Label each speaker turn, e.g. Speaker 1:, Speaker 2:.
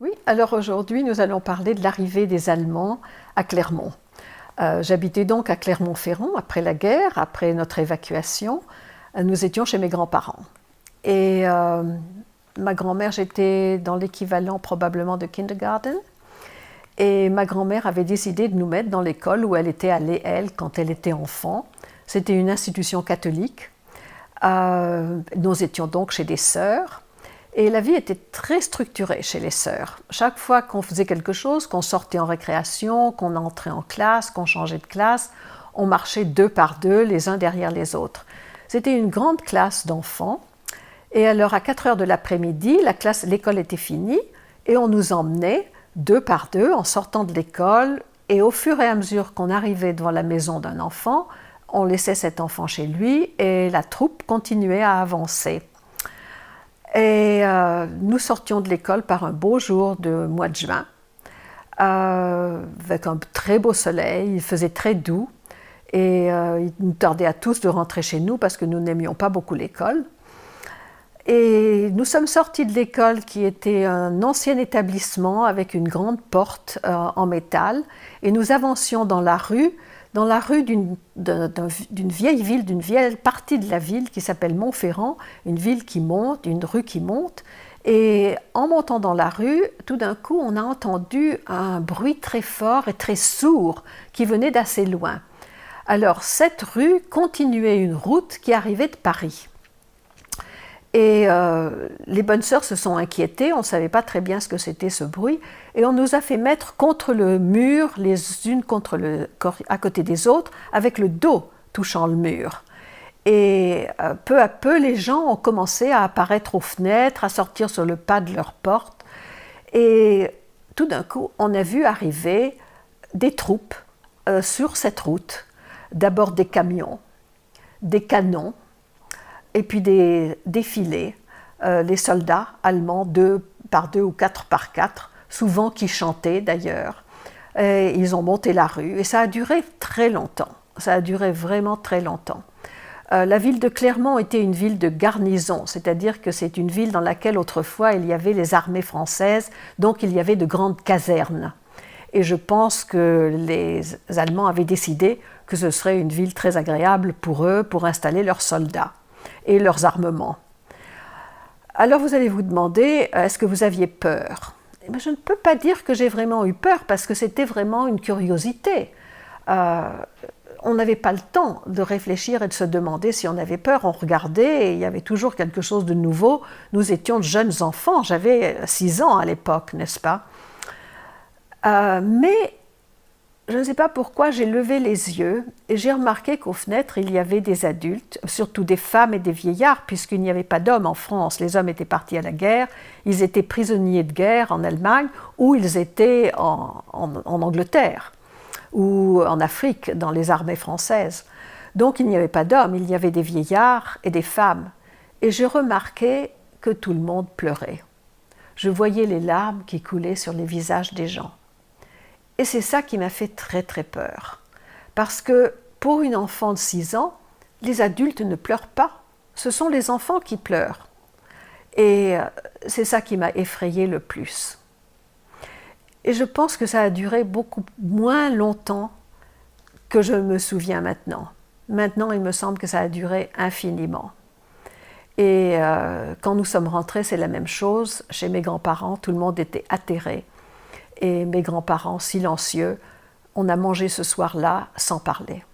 Speaker 1: Oui, alors aujourd'hui, nous allons parler de l'arrivée des Allemands à Clermont. J'habitais donc à Clermont-Ferrand après la guerre, après notre évacuation. Nous étions chez mes grands-parents. Et ma grand-mère, j'étais dans l'équivalent probablement de kindergarten. Et ma grand-mère avait décidé de nous mettre dans l'école où elle était allée, elle, quand elle était enfant. C'était une institution catholique. Nous étions donc chez des sœurs. Et la vie était très structurée chez les sœurs. Chaque fois qu'on faisait quelque chose, qu'on sortait en récréation, qu'on entrait en classe, qu'on changeait de classe, on marchait deux par deux, les uns derrière les autres. C'était une grande classe d'enfants. Et alors, à 4 heures de l'après-midi, l'école était finie et on nous emmenait deux par deux en sortant de l'école. Et au fur et à mesure qu'on arrivait devant la maison d'un enfant, on laissait cet enfant chez lui et la troupe continuait à avancer. Et nous sortions de l'école par un beau jour de mois de juin, avec un très beau soleil, il faisait très doux, et il nous tardait à tous de rentrer chez nous parce que nous n'aimions pas beaucoup l'école. Et nous sommes sortis de l'école qui était un ancien établissement avec une grande porte en métal, et nous avancions dans la rue d'une vieille ville, d'une vieille partie de la ville qui s'appelle Montferrand, une ville qui monte, une rue qui monte. Et en montant dans la rue, tout d'un coup, on a entendu un bruit très fort et très sourd qui venait d'assez loin. Alors, cette rue continuait une route qui arrivait de Paris. Et les bonnes sœurs se sont inquiétées, on ne savait pas très bien ce que c'était ce bruit, et on nous a fait mettre contre le mur, les unes à côté des autres, avec le dos touchant le mur. Et peu à peu, les gens ont commencé à apparaître aux fenêtres, à sortir sur le pas de leur porte, et tout d'un coup, on a vu arriver des troupes sur cette route. D'abord des camions, des canons, et puis des défilés, les soldats allemands, 2 par 2 ou 4 par 4, souvent qui chantaient d'ailleurs. Ils ont monté la rue et ça a duré très longtemps, ça a duré vraiment très longtemps. La ville de Clermont était une ville de garnison, c'est-à-dire que c'est une ville dans laquelle autrefois il y avait les armées françaises, donc il y avait de grandes casernes. Et je pense que les Allemands avaient décidé que ce serait une ville très agréable pour eux, pour installer leurs soldats et leurs armements. Alors vous allez vous demander, est-ce que vous aviez peur? Eh bien, je ne peux pas dire que j'ai vraiment eu peur parce que c'était vraiment une curiosité. On n'avait pas le temps de réfléchir et de se demander si on avait peur. On regardait et il y avait toujours quelque chose de nouveau. Nous étions de jeunes enfants, j'avais 6 ans à l'époque, n'est-ce pas? Mais je ne sais pas pourquoi j'ai levé les yeux et j'ai remarqué qu'aux fenêtres, il y avait des adultes, surtout des femmes et des vieillards, puisqu'il n'y avait pas d'hommes en France. Les hommes étaient partis à la guerre, ils étaient prisonniers de guerre en Allemagne ou ils étaient en Angleterre ou en Afrique dans les armées françaises. Donc il n'y avait pas d'hommes, il y avait des vieillards et des femmes. Et j'ai remarqué que tout le monde pleurait. Je voyais les larmes qui coulaient sur les visages des gens. Et c'est ça qui m'a fait très très peur. Parce que pour une enfant de 6 ans, les adultes ne pleurent pas. Ce sont les enfants qui pleurent. Et c'est ça qui m'a effrayée le plus. Et je pense que ça a duré beaucoup moins longtemps que je me souviens maintenant. Maintenant, il me semble que ça a duré infiniment. Et quand nous sommes rentrés, c'est la même chose. Chez mes grands-parents, tout le monde était atterré. Et mes grands-parents silencieux, on a mangé ce soir-là sans parler.